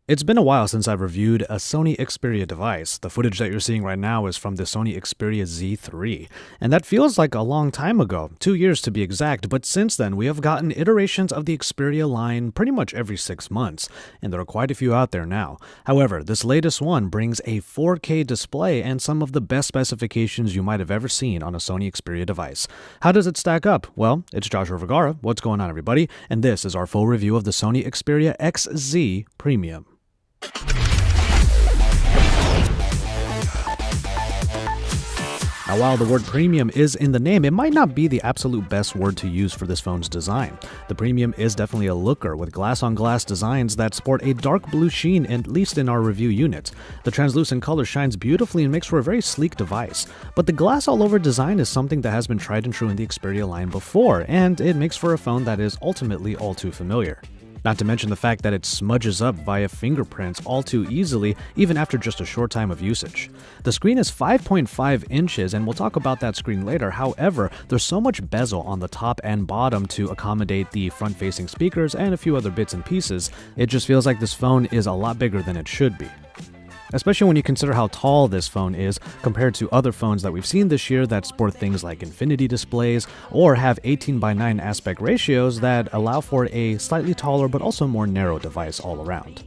It's been a while since I've reviewed a Sony Xperia device. The footage that you're seeing right now is from the Sony Xperia Z3, and that feels like a long time ago, 2 years to be exact, but since then we have gotten iterations of the Xperia line pretty much every 6 months, and there are quite a few out there now. However, this latest one brings a 4K display and some of the best specifications you might have ever seen on a Sony Xperia device. How does it stack up? Well, it's Joshua Vergara. What's going on, everybody? And this is our full review of the Sony Xperia XZ Premium. Now, while the word premium is in the name, it might not be the absolute best word to use for this phone's design. The premium is definitely a looker with glass-on-glass designs that sport a dark blue sheen, at least in our review unit. The translucent color shines beautifully and makes for a very sleek device. But the glass-all-over design is something that has been tried and true in the Xperia line before, and it makes for a phone that is ultimately all too familiar. Not to mention the fact that it smudges up via fingerprints all too easily, even after just a short time of usage. The screen is 5.5 inches, and we'll talk about that screen later. However, there's so much bezel on the top and bottom to accommodate the front-facing speakers and a few other bits and pieces. It just feels like this phone is a lot bigger than it should be. Especially when you consider how tall this phone is compared to other phones that we've seen this year that sport things like infinity displays or have 18:9 aspect ratios that allow for a slightly taller but also more narrow device all around.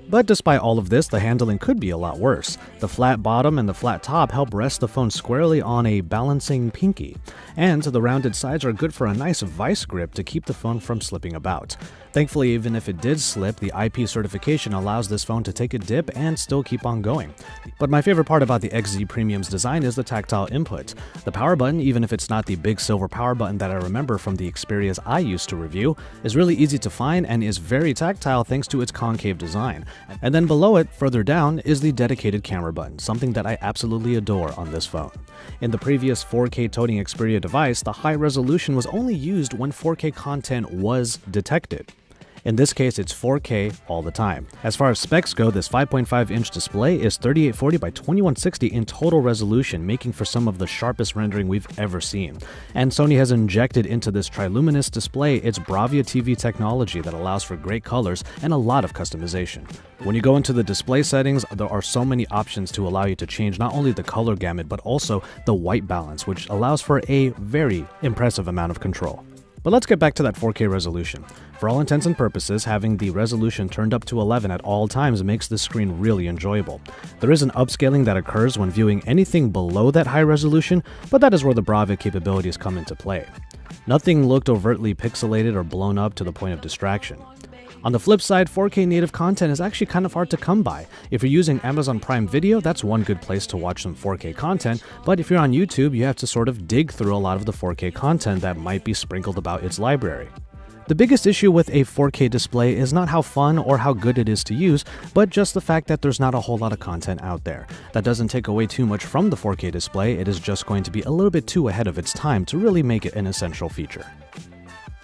But despite all of this, the handling could be a lot worse. The flat bottom and the flat top help rest the phone squarely on a balancing pinky, and the rounded sides are good for a nice vice grip to keep the phone from slipping about. Thankfully, even if it did slip, the IP certification allows this phone to take a dip and still keep on going. But my favorite part about the XZ Premium's design is the tactile input. The power button, even if it's not the big silver power button that I remember from the Xperias I used to review, is really easy to find and is very tactile thanks to its concave design. And then below it, further down, is the dedicated camera button, something that I absolutely adore on this phone. In the previous 4K toting Xperia device, the high resolution was only used when 4K content was detected. In this case, it's 4K all the time. As far as specs go, this 5.5-inch display is 3840 by 2160 in total resolution, making for some of the sharpest rendering we've ever seen. And Sony has injected into this triluminous display its Bravia TV technology that allows for great colors and a lot of customization. When you go into the display settings, there are so many options to allow you to change not only the color gamut, but also the white balance, which allows for a very impressive amount of control. But let's get back to that 4K resolution. For all intents and purposes, having the resolution turned up to 11 at all times makes this screen really enjoyable. There is an upscaling that occurs when viewing anything below that high resolution, but that is where the Bravia capabilities come into play. Nothing looked overtly pixelated or blown up to the point of distraction. On the flip side, 4K native content is actually kind of hard to come by. If you're using Amazon Prime Video, that's one good place to watch some 4K content, but if you're on YouTube, you have to sort of dig through a lot of the 4K content that might be sprinkled about its library. The biggest issue with a 4K display is not how fun or how good it is to use, but just the fact that there's not a whole lot of content out there. That doesn't take away too much from the 4K display, it is just going to be a little bit too ahead of its time to really make it an essential feature.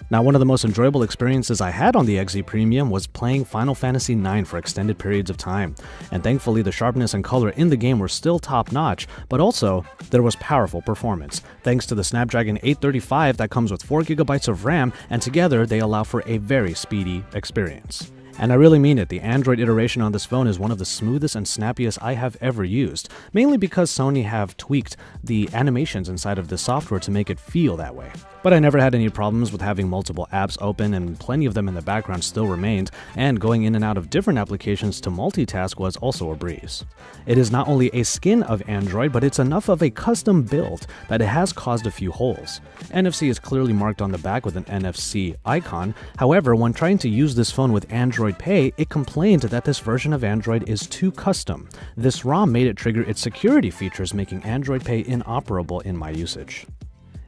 Now, one of the most enjoyable experiences I had on the XZ Premium was playing Final Fantasy IX for extended periods of time, and thankfully the sharpness and color in the game were still top-notch, but also there was powerful performance, thanks to the Snapdragon 835 that comes with 4GB of RAM, and together they allow for a very speedy experience. And I really mean it, the Android iteration on this phone is one of the smoothest and snappiest I have ever used, mainly because Sony have tweaked the animations inside of this software to make it feel that way. But I never had any problems with having multiple apps open, and plenty of them in the background still remained, and going in and out of different applications to multitask was also a breeze. It is not only a skin of Android, but it's enough of a custom build that it has caused a few holes. NFC is clearly marked on the back with an NFC icon. However, when trying to use this phone with Android Pay, it complained that this version of Android is too custom. This ROM made it trigger its security features, making Android Pay inoperable in my usage.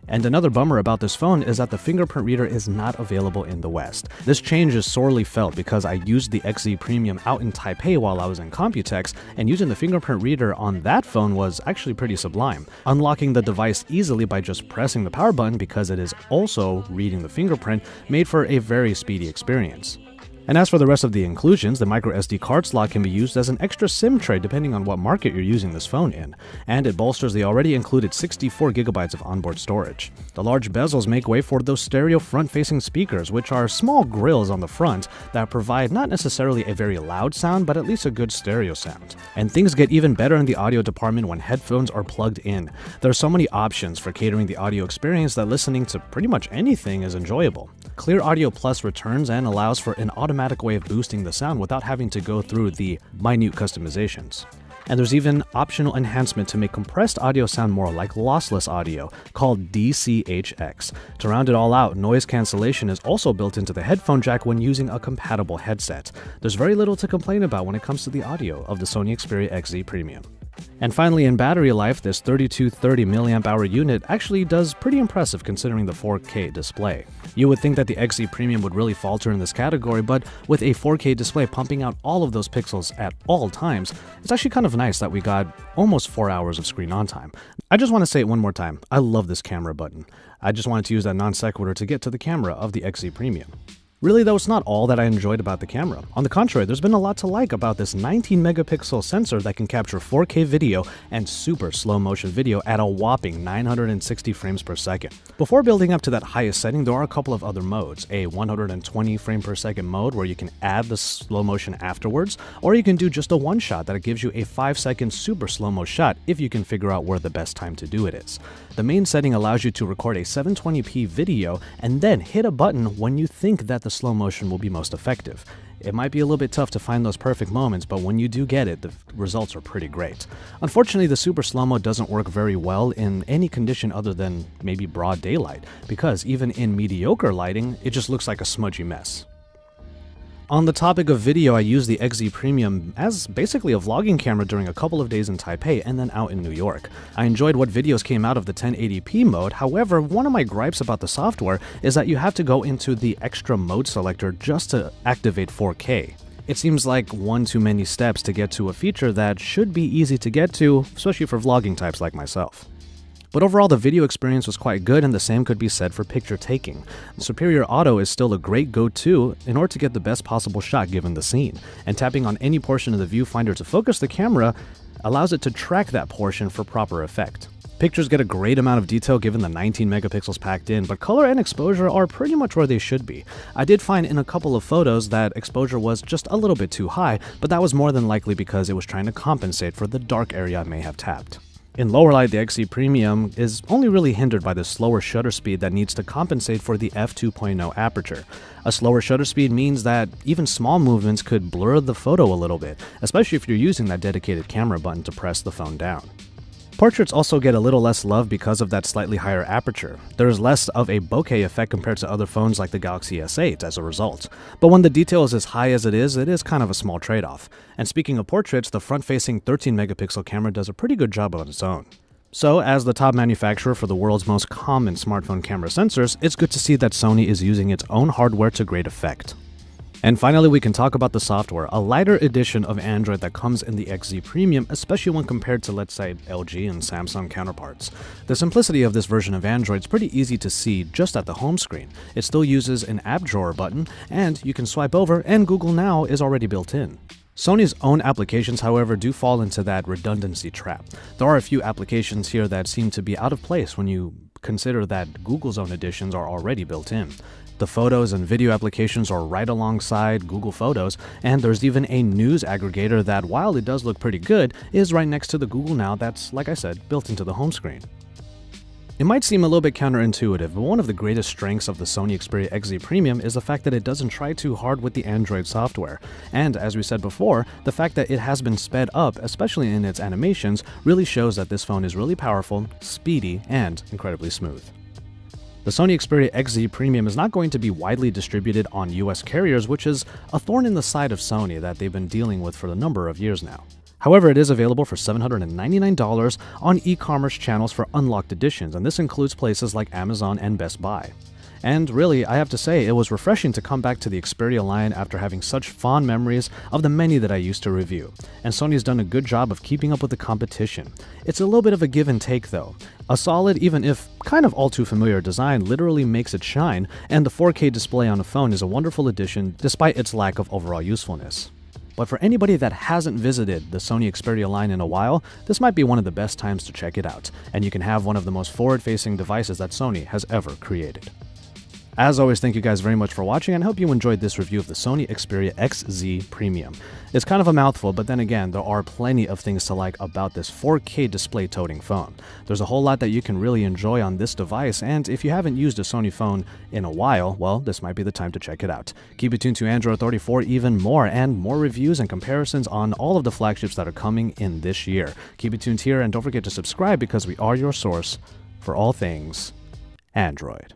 And another bummer about this phone is that the fingerprint reader is not available in the West. This change is sorely felt because I used the XZ Premium out in Taipei while I was in Computex, and using the fingerprint reader on that phone was actually pretty sublime. Unlocking the device easily by just pressing the power button because it is also reading the fingerprint made for a very speedy experience. And as for the rest of the inclusions, the microSD card slot can be used as an extra SIM tray depending on what market you're using this phone in, and it bolsters the already included 64GB of onboard storage. The large bezels make way for those stereo front-facing speakers, which are small grills on the front that provide not necessarily a very loud sound, but at least a good stereo sound. And things get even better in the audio department when headphones are plugged in. There are so many options for catering the audio experience that listening to pretty much anything is enjoyable. Clear Audio Plus returns and allows for an automatic way of boosting the sound without having to go through the minute customizations. And there's even optional enhancement to make compressed audio sound more like lossless audio, called DCHX. To round it all out, noise cancellation is also built into the headphone jack when using a compatible headset. There's very little to complain about when it comes to the audio of the Sony Xperia XZ Premium. And finally, in battery life, this 3230 mAh unit actually does pretty impressive considering the 4K display. You would think that the XZ Premium would really falter in this category, but with a 4K display pumping out all of those pixels at all times, it's actually kind of nice that we got almost 4 hours of screen on time. I just want to say it one more time, I love this camera button. I just wanted to use that non sequitur to get to the camera of the XZ Premium. Really though, it's not all that I enjoyed about the camera. On the contrary, there's been a lot to like about this 19 megapixel sensor that can capture 4K video and super slow motion video at a whopping 960 frames per second. Before building up to that highest setting, there are a couple of other modes. A 120 frame per second mode where you can add the slow motion afterwards, or you can do just a one shot that gives you a 5-second super slow-mo shot if you can figure out where the best time to do it is. The main setting allows you to record a 720p video and then hit a button when you think that the slow motion will be most effective. It might be a little bit tough to find those perfect moments, but when you do get it, the results are pretty great. Unfortunately, the super slow-mo doesn't work very well in any condition other than maybe broad daylight, because even in mediocre lighting, it just looks like a smudgy mess. On the topic of video, I used the XZ Premium as basically a vlogging camera during a couple of days in Taipei and then out in New York. I enjoyed what videos came out of the 1080p mode, however, one of my gripes about the software is that you have to go into the extra mode selector just to activate 4K. It seems like one too many steps to get to a feature that should be easy to get to, especially for vlogging types like myself. But overall, the video experience was quite good, and the same could be said for picture taking. Superior Auto is still a great go-to in order to get the best possible shot given the scene, and tapping on any portion of the viewfinder to focus the camera allows it to track that portion for proper effect. Pictures get a great amount of detail given the 19 megapixels packed in, but color and exposure are pretty much where they should be. I did find in a couple of photos that exposure was just a little bit too high, but that was more than likely because it was trying to compensate for the dark area I may have tapped. In lower light, the XZ Premium is only really hindered by the slower shutter speed that needs to compensate for the f2.0 aperture. A slower shutter speed means that even small movements could blur the photo a little bit, especially if you're using that dedicated camera button to press the phone down. Portraits also get a little less love because of that slightly higher aperture. There is less of a bokeh effect compared to other phones like the Galaxy S8 as a result. But when the detail is as high as it is kind of a small trade-off. And speaking of portraits, the front-facing 13 megapixel camera does a pretty good job on its own. So, as the top manufacturer for the world's most common smartphone camera sensors, it's good to see that Sony is using its own hardware to great effect. And finally, we can talk about the software, a lighter edition of Android that comes in the XZ Premium, especially when compared to, let's say, LG and Samsung counterparts. The simplicity of this version of Android is pretty easy to see just at the home screen. It still uses an app drawer button, and you can swipe over, and Google Now is already built in. Sony's own applications, however, do fall into that redundancy trap. There are a few applications here that seem to be out of place when you consider that Google's own additions are already built in. The photos and video applications are right alongside Google Photos, and there's even a news aggregator that, while it does look pretty good, is right next to the Google Now that's, like I said, built into the home screen. It might seem a little bit counterintuitive, but one of the greatest strengths of the Sony Xperia XZ Premium is the fact that it doesn't try too hard with the Android software. And as we said before, the fact that it has been sped up, especially in its animations, really shows that this phone is really powerful, speedy, and incredibly smooth. The Sony Xperia XZ Premium is not going to be widely distributed on US carriers, which is a thorn in the side of Sony that they've been dealing with for a number of years now. However, it is available for $799 on e-commerce channels for unlocked editions, and this includes places like Amazon and Best Buy. And really, I have to say, it was refreshing to come back to the Xperia line after having such fond memories of the many that I used to review. And Sony's done a good job of keeping up with the competition. It's a little bit of a give and take though. A solid, even if kind of all too familiar design literally makes it shine, and the 4K display on a phone is a wonderful addition despite its lack of overall usefulness. But for anybody that hasn't visited the Sony Xperia line in a while, this might be one of the best times to check it out, and you can have one of the most forward-facing devices that Sony has ever created. As always, thank you guys very much for watching, and I hope you enjoyed this review of the Sony Xperia XZ Premium. It's kind of a mouthful, but then again, there are plenty of things to like about this 4K display-toting phone. There's a whole lot that you can really enjoy on this device, and if you haven't used a Sony phone in a while, well, this might be the time to check it out. Keep it tuned to Android Authority for even more, and more reviews and comparisons on all of the flagships that are coming in this year. Keep it tuned here, and don't forget to subscribe because we are your source for all things Android.